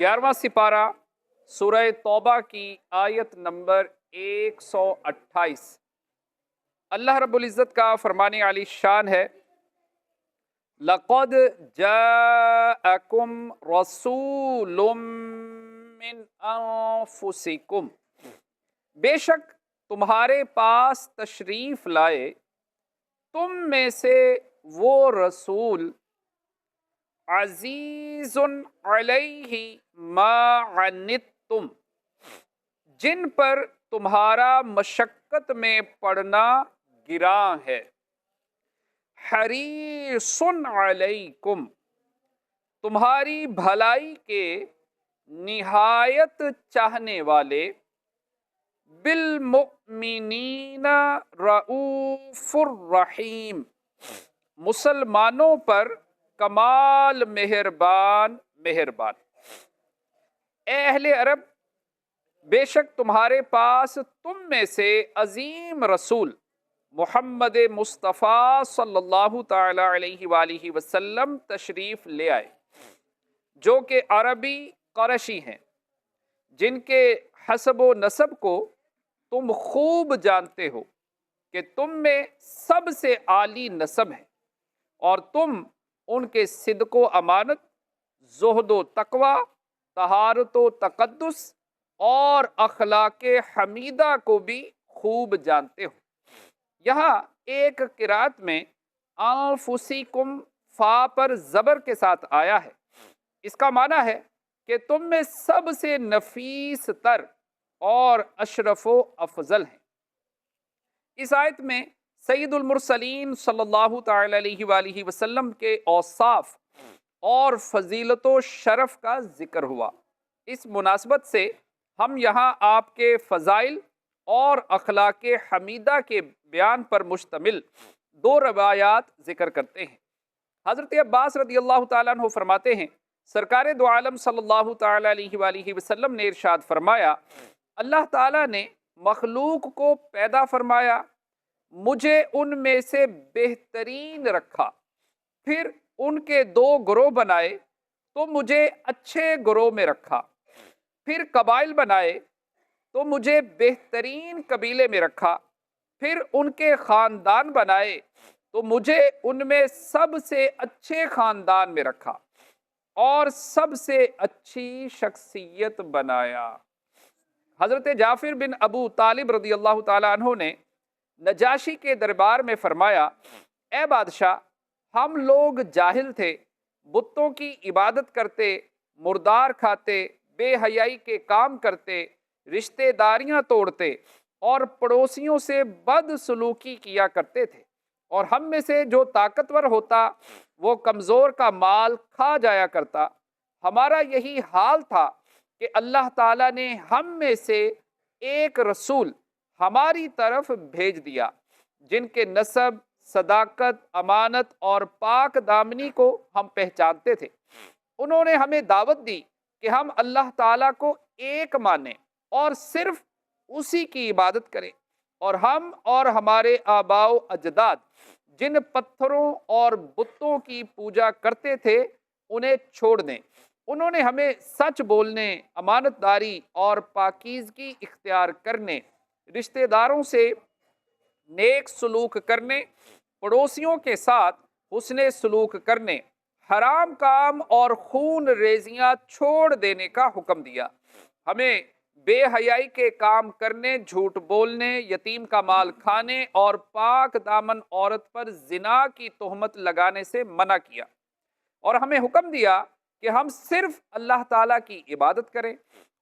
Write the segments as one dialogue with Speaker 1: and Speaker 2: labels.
Speaker 1: 11واں سپارہ سورہ توبہ کی آیت نمبر 128۔ اللہ رب العزت کا فرمانے علی شان ہے، لَقَدْ جَاءَكُمْ رَسُولٌ مِّنْ أَنفُسِكُمْ، بے شک تمہارے پاس تشریف لائے تم میں سے وہ رسول، عزیز علیہ ما عنتم، جن پر تمہارا مشقت میں پڑنا گراں ہے، حریص علیکم، تمہاری بھلائی کے نہایت چاہنے والے، بالمؤمنین رؤوف الرحیم، مسلمانوں پر کمال مہربان۔ اے اہل عرب، بے شک تمہارے پاس تم میں سے عظیم رسول محمد مصطفیٰ صلی اللہ تعالی علیہ وآلہ وسلم تشریف لے آئے، جو کہ عربی قرشی ہیں، جن کے حسب و نسب کو تم خوب جانتے ہو کہ تم میں سب سے عالی نسب ہے، اور تم ان کے صدق و امانت، زہد و تقوی، طہارت و تقدس اور اخلاق حمیدہ کو بھی خوب جانتے ہو۔ یہاں ایک قرات میں انفسکم فا پر زبر کے ساتھ آیا ہے، اس کا معنی ہے کہ تم میں سب سے نفیس تر اور اشرف و افضل ہیں۔ اس آیت میں سید المرسلین صلی اللہ تعالی علیہ وآلہ وسلم کے اوصاف اور فضیلت و شرف کا ذکر ہوا۔ اس مناسبت سے ہم یہاں آپ کے فضائل اور اخلاق حمیدہ کے بیان پر مشتمل دو روایات ذکر کرتے ہیں۔ حضرت عباس رضی اللہ تعالیٰ عنہ فرماتے ہیں، سرکار دو عالم صلی اللہ تعالی علیہ وآلہ وسلم نے ارشاد فرمایا، اللہ تعالیٰ نے مخلوق کو پیدا فرمایا، مجھے ان میں سے بہترین رکھا، پھر ان کے دو گروہ بنائے تو مجھے اچھے گروہ میں رکھا، پھر قبائل بنائے تو مجھے بہترین قبیلے میں رکھا، پھر ان کے خاندان بنائے تو مجھے ان میں سب سے اچھے خاندان میں رکھا اور سب سے اچھی شخصیت بنایا۔ حضرت جعفر بن ابو طالب رضی اللہ تعالیٰ عنہ نے نجاشی کے دربار میں فرمایا، اے بادشاہ، ہم لوگ جاہل تھے، بتوں کی عبادت کرتے، مردار کھاتے، بے حیائی کے کام کرتے، رشتہ داریاں توڑتے اور پڑوسیوں سے بد سلوکی کیا کرتے تھے، اور ہم میں سے جو طاقتور ہوتا وہ کمزور کا مال کھا جایا کرتا۔ ہمارا یہی حال تھا کہ اللہ تعالیٰ نے ہم میں سے ایک رسول ہماری طرف بھیج دیا، جن کے نسب، صداقت، امانت اور پاک دامنی کو ہم پہچانتے تھے۔ انہوں نے ہمیں دعوت دی کہ ہم اللہ تعالیٰ کو ایک مانیں اور صرف اسی کی عبادت کریں، اور ہم اور ہمارے آباء و اجداد جن پتھروں اور بتوں کی پوجا کرتے تھے انہیں چھوڑ دیں۔ انہوں نے ہمیں سچ بولنے، امانت داری اور پاکیزگی اختیار کرنے، رشتہ داروں سے نیک سلوک کرنے، پڑوسیوں کے ساتھ حسن سلوک کرنے، حرام کام اور خون ریزیاں چھوڑ دینے کا حکم دیا۔ ہمیں بے حیائی کے کام کرنے، جھوٹ بولنے، یتیم کا مال کھانے اور پاک دامن عورت پر زنا کی تہمت لگانے سے منع کیا، اور ہمیں حکم دیا کہ ہم صرف اللہ تعالیٰ کی عبادت کریں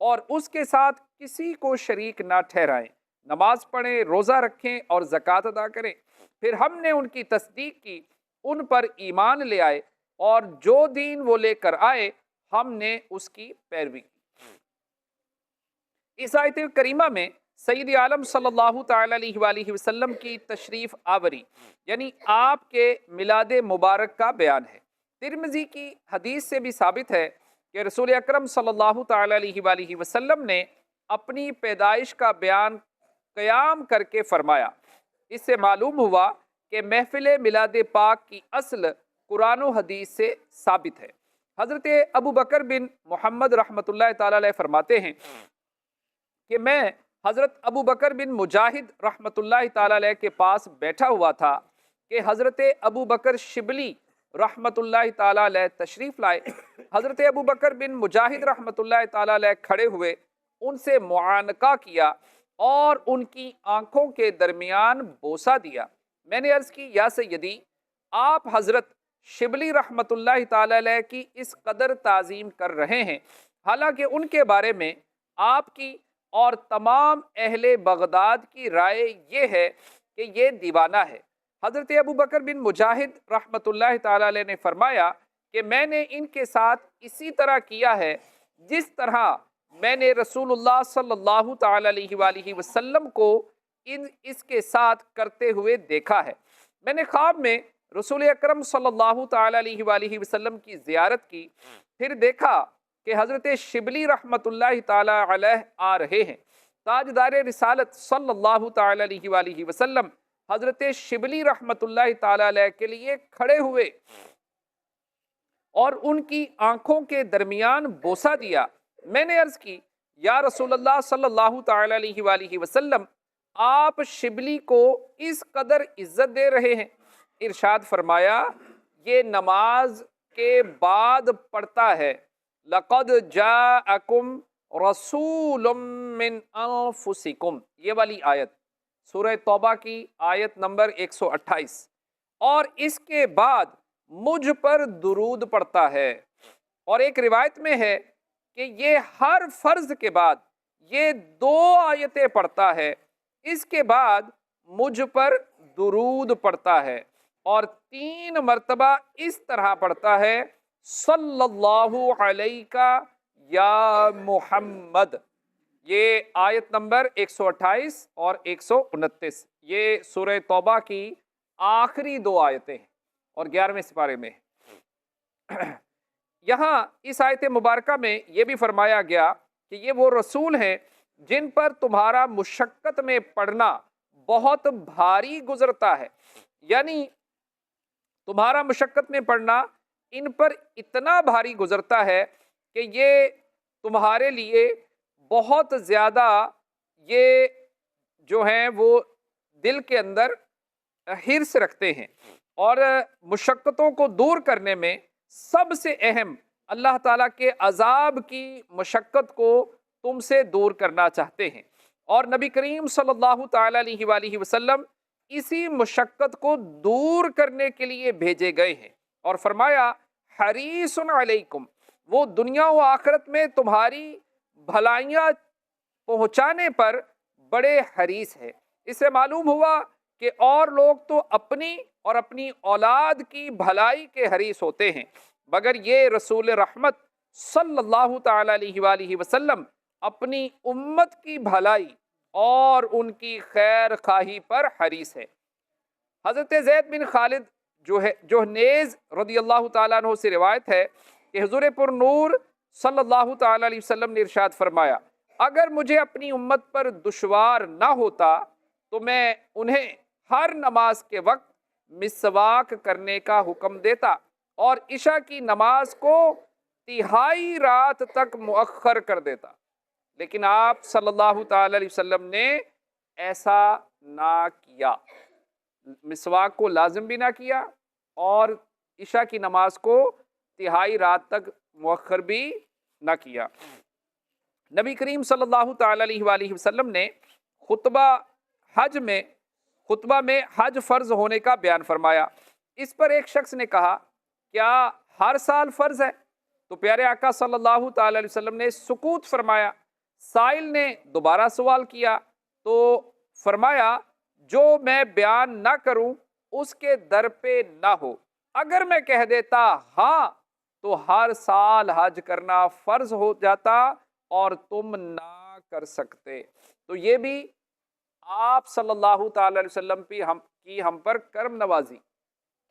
Speaker 1: اور اس کے ساتھ کسی کو شریک نہ ٹھہرائیں، نماز پڑھیں، روزہ رکھیں اور زکوٰۃ ادا کریں۔ پھر ہم نے ان کی تصدیق کی، ان پر ایمان لے آئے، اور جو دین وہ لے کر آئے ہم نے اس کی پیروی کی۔ اس آیت کریمہ میں سید عالم صلی اللہ تعالی علیہ وآلہ وسلم کی تشریف آوری یعنی آپ کے میلاد مبارک کا بیان ہے۔ ترمذی کی حدیث سے بھی ثابت ہے کہ رسول اکرم صلی اللہ تعالی علیہ وآلہ وسلم نے اپنی پیدائش کا بیان قیام کر کے فرمایا۔ اس سے معلوم ہوا کہ محفل میلاد پاک کی اصل قرآن و حدیث سے ثابت ہے۔ حضرت ابو بکر بن محمد رحمۃ اللہ تعالی علیہ فرماتے ہیں کہ میں حضرت ابو بکر بن مجاہد رحمۃ اللہ تعالی علیہ کے پاس بیٹھا ہوا تھا کہ حضرت ابو بکر شبلی رحمۃ اللہ تعالی علیہ تشریف لائے۔ حضرت ابو بکر بن مجاہد رحمۃ اللہ تعالی علیہ کھڑے ہوئے، ان سے معانقہ کیا اور ان کی آنکھوں کے درمیان بوسہ دیا۔ میں نے عرض کی، یا سیدی، آپ حضرت شبلی رحمۃ اللہ تعالی علیہ کی اس قدر تعظیم کر رہے ہیں، حالانکہ ان کے بارے میں آپ کی اور تمام اہل بغداد کی رائے یہ ہے کہ یہ دیوانہ ہے۔ حضرت ابو بکر بن مجاہد رحمۃ اللہ تعالی علیہ نے فرمایا کہ میں نے ان کے ساتھ اسی طرح کیا ہے جس طرح میں نے رسول اللہ صلی اللہ تعالی علیہ وآلہ وسلم کو اس کے ساتھ کرتے ہوئے دیکھا ہے۔ میں نے خواب میں رسول اکرم صلی اللہ تعالی علیہ وآلہ وسلم کی زیارت کی، پھر دیکھا کہ حضرت شبلی رحمۃ اللہ تعالی علیہ آ رہے ہیں۔ تاجدار رسالت صلی اللہ تعالی علیہ وآلہ وسلم حضرت شبلی رحمۃ اللہ تعالی علیہ کے لیے کھڑے ہوئے اور ان کی آنکھوں کے درمیان بوسہ دیا۔ میں نے عرض کی، یا رسول اللہ صلی اللہ تعالی علیہ وآلہ وسلم، آپ شبلی کو اس قدر عزت دے رہے ہیں؟ ارشاد فرمایا، یہ نماز کے بعد پڑھتا ہے، لقد جاءکم رسول من انفسکم، یہ والی آیت سورہ توبہ کی آیت نمبر 128، اور اس کے بعد مجھ پر درود پڑھتا ہے۔ اور ایک روایت میں ہے کہ یہ ہر فرض کے بعد یہ 2 آیتیں پڑھتا ہے، اس کے بعد مجھ پر درود پڑھتا ہے، اور 3 مرتبہ اس طرح پڑھتا ہے، صلی اللہ علیہ یا محمد۔ یہ آیت نمبر 128 اور 129، یہ سورہ توبہ کی آخری 2 آیتیں ہیں اور 11ویں سپارے میں۔ یہاں اس آیت مبارکہ میں یہ بھی فرمایا گیا کہ یہ وہ رسول ہیں جن پر تمہارا مشقت میں پڑھنا بہت بھاری گزرتا ہے، یعنی تمہارا مشقت میں پڑھنا ان پر اتنا بھاری گزرتا ہے کہ یہ تمہارے لیے بہت زیادہ یہ جو ہیں وہ دل کے اندر حرص رکھتے ہیں، اور مشقتوں کو دور کرنے میں سب سے اہم اللہ تعالیٰ کے عذاب کی مشقت کو تم سے دور کرنا چاہتے ہیں، اور نبی کریم صلی اللہ تعالی علیہ وآلہ وسلم اسی مشقت کو دور کرنے کے لیے بھیجے گئے ہیں، اور فرمایا حریص علیکم، وہ دنیا و آخرت میں تمہاری بھلائیاں پہنچانے پر بڑے حریص ہے۔ اس سے معلوم ہوا کہ اور لوگ تو اپنی اور اپنی اولاد کی بھلائی کے حریص ہوتے ہیں، مگر یہ رسول رحمت صلی اللہ تعالی علیہ وآلہ وسلم اپنی امت کی بھلائی اور ان کی خیر خواہی پر حریص ہے۔ حضرت زید بن خالد جوہنیز رضی اللہ تعالیٰ عنہ سے روایت ہے کہ حضور پر نور صلی اللہ تعالی علیہ وسلم نے ارشاد فرمایا، اگر مجھے اپنی امت پر دشوار نہ ہوتا تو میں انہیں ہر نماز کے وقت مسواک کرنے کا حکم دیتا اور عشاء کی نماز کو تہائی رات تک مؤخر کر دیتا، لیکن آپ صلی اللہ تعالی علیہ وسلم نے ایسا نہ کیا، مسواک کو لازم بھی نہ کیا اور عشاء کی نماز کو تہائی رات تک مؤخر بھی نہ کیا۔ نبی کریم صلی اللہ تعالی علیہ وآلہ وسلم نے خطبہ میں حج فرض ہونے کا بیان فرمایا۔ اس پر ایک شخص نے کہا، کیا ہر سال فرض ہے؟ تو پیارے آقا صلی اللہ تعالی علیہ وسلم نے سکوت فرمایا۔ سائل نے دوبارہ سوال کیا تو فرمایا، جو میں بیان نہ کروں اس کے در پہ نہ ہو، اگر میں کہہ دیتا ہاں تو ہر سال حج کرنا فرض ہو جاتا اور تم نہ کر سکتے۔ تو یہ بھی آپ صلی اللہ تعالی علیہ وسلم کی ہم پر کرم نوازی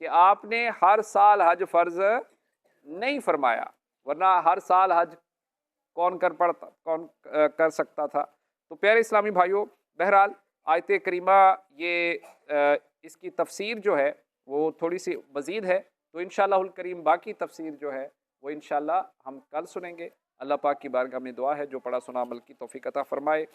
Speaker 1: کہ آپ نے ہر سال حج فرض نہیں فرمایا، ورنہ ہر سال حج کون کر سکتا تھا۔ تو پیارے اسلامی بھائیوں، بہرحال آیت کریمہ یہ اس کی تفسیر جو ہے وہ تھوڑی سی مزید ہے، تو انشاءاللہ الکریم باقی تفسیر جو ہے وہ انشاءاللہ ہم کل سنیں گے. اللہ پاک کی بارگاہ میں دعا ہے جو پڑھا سنا عمل کی توفیق عطا فرمائے.